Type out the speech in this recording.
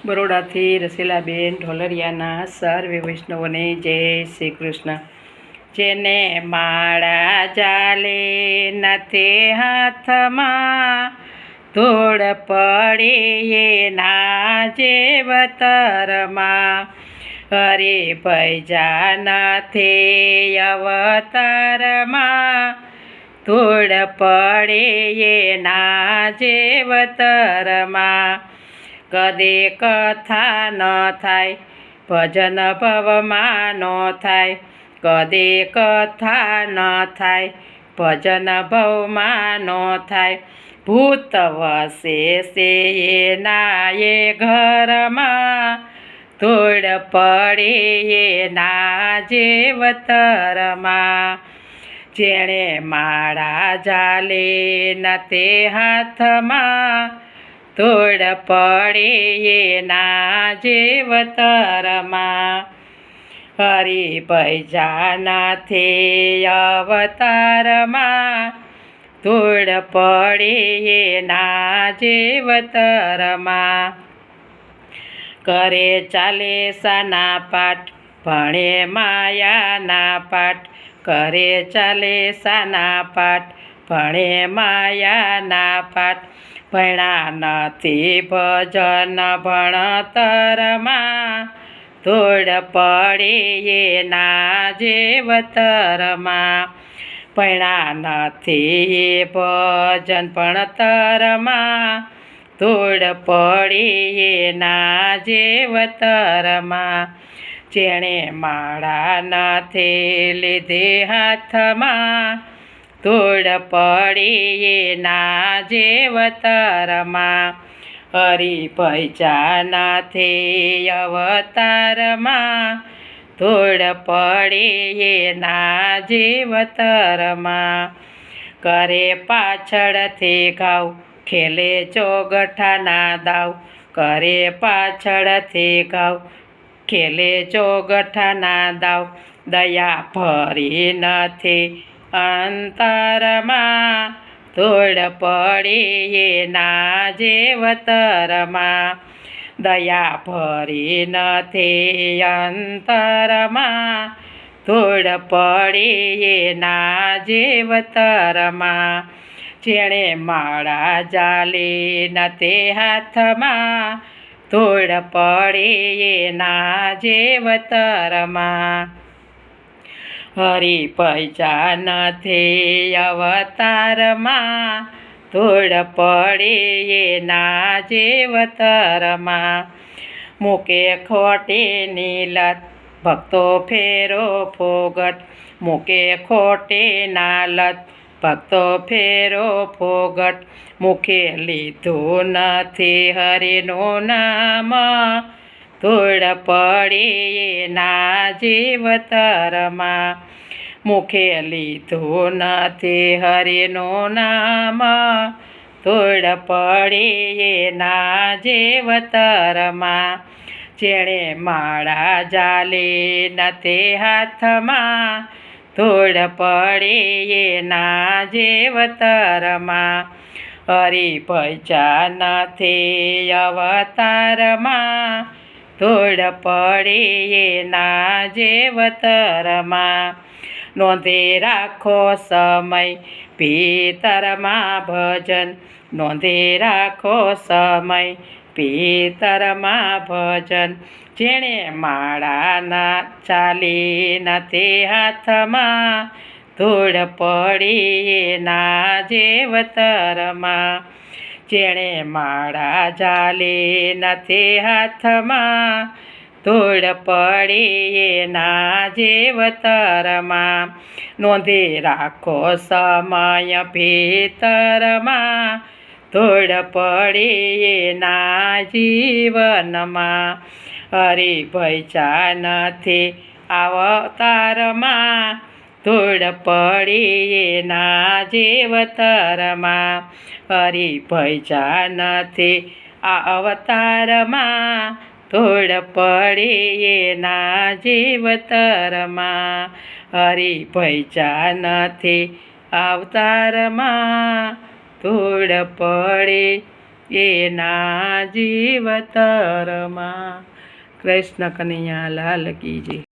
બરોડાથી રસીલાબેન ઢોલરિયાના સર્વે વૈષ્ણવોને જય શ્રી કૃષ્ણ। જેને માળા જાલે નથી હાથમાં, ધૂળ પડે એના જેવતરમાં, હરિભઈ જા નથી અવતારમાં, ધૂળ પડે એના જેવતરમાં। કદે કથા ન થાય ભજન ભવમાં ન થાય, કદે કથા ન થાય ભજન ભવમાં ન થાય, ભૂત વસે છે એના એ ઘરમાં, ધૂળ પડે એના જેવતરમાં। જેણે માળા જાલે ન તે હાથમાં, ધૂળ પડે એના જેવતરમાં, હરિભઈ જા નથી અવતારમાં, ધૂળ પડે એના જેવતરમાં। કરે ચાલે સાના પાઠ ભણે માયાના પાઠ, કરે ચાલે સાના પાઠ ભણે માયાના પાઠ, ભણ્યા નથી ભજન ભણતરમાં, ધૂળ પડે એના જેવતરમાં। ભણ્યા નથી ભજન ભણતરમાં, ધૂળ પડે એના જેવતરમાં। જેણે માળા નથી લીધી હાથમાં, ધૂળ પડે એના જેવતરમાં, હરિભઈ જા નથી અવતારમાં, ધૂળ પડે એના જેવતરમાં। કરે પાછળથી ઘાવ ખેલે ચોગઠાના દાવ, કરે પાછળથી ઘાવ ખેલે ચોગઠાના દાવ, દયા ભરી નથી અંતરમાં, ધૂળ પડે એના જેવતરમાં। દયા ભરી નથી અંતરમાં, ધૂળ પડે એના જેવતરમાં। જેણે માળા જાલી ન તે હાથમાં, ધૂળ પડે એના જેવતરમાં, હરિભઈ જા નથી અવતારમાં, ધૂળ પડે એના જેવતરમાં। મૂકે ખોટીની લત ભક્તો ફેરો ફોગટ, મૂકે ખોટીના લત ભક્તો ફેરો ફોગટ, મુખે લીધું નથી હરિનું નામ, ધૂળ પડે એના જેવતરમાં। મુખે લીધું નથી હરિનું નામ, ધૂળ પડે એના જેવતરમાં। જેણે માળા જાલી ન તે હાથમાં, ધૂળ પડે એના જેવતરમાં, હરિભઈ જા નથી અવતારમાં, ધૂળ પડે એના જેવતરમાં। નોંધી રાખો સમય ભીતરમાં ભજન, નોંધી રાખો સમય ભીતરમાં ભજન, જેણે માળા ના ચાલી ન તે હાથમાં, ધૂળ પડી એના જેવતરમાં। જેણે માળા જાલી ન તે હાથમાં, ધૂળ પડી એના જેવતરમાં। નોંધી રાખો સમય ભીતરમાં, ધૂળ પડી એના જીવનમાં, હરિભઈ જા નથી અવતારમાં, ધૂળ પડી એના જેવતરમાં, હરિભઈ જા નથી આ અવતારમાં, ધૂળ પડી એના જેવતરમાં, હરિભઈ જા નથી અવતારમાં, ધૂળ પડી એના જીવતરમાં. કૃષ્ણ કનૈયા લાલ કી જય.